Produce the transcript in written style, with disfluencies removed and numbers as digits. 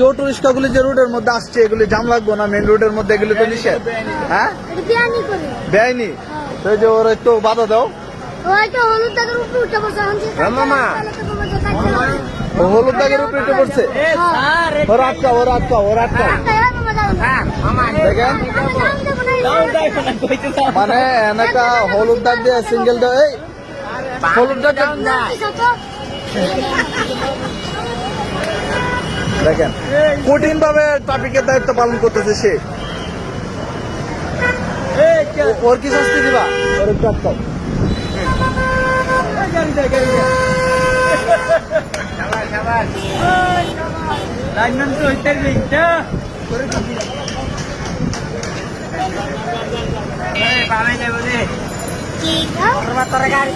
Auto rickshaw গুলি যে রোডের মধ্যে আসছে এগুলি জাম লাগবো না? মেন রোডের মধ্যে এগুলি তো নিষেধ। হ্যাঁ, বেআইনি। তো এই যে ওর একটু বাধা দাও। ও হলুদ দাগের উপরে উঠে পড়ছে। ওর আটকা, ওর আটকা, ওর আটকা। দেখেন মানে এনেকা হলুদ দাগ দিয়ে সিঙ্গেল দেয়। এই হলুদ দাগ দেখেন কঠিন ভাবে ট্রাফিকের দায়িত্ব পালন করতেছে সে। ওর কি শাস্তি দিবা? ওর একটু আটকাও। গাড়ি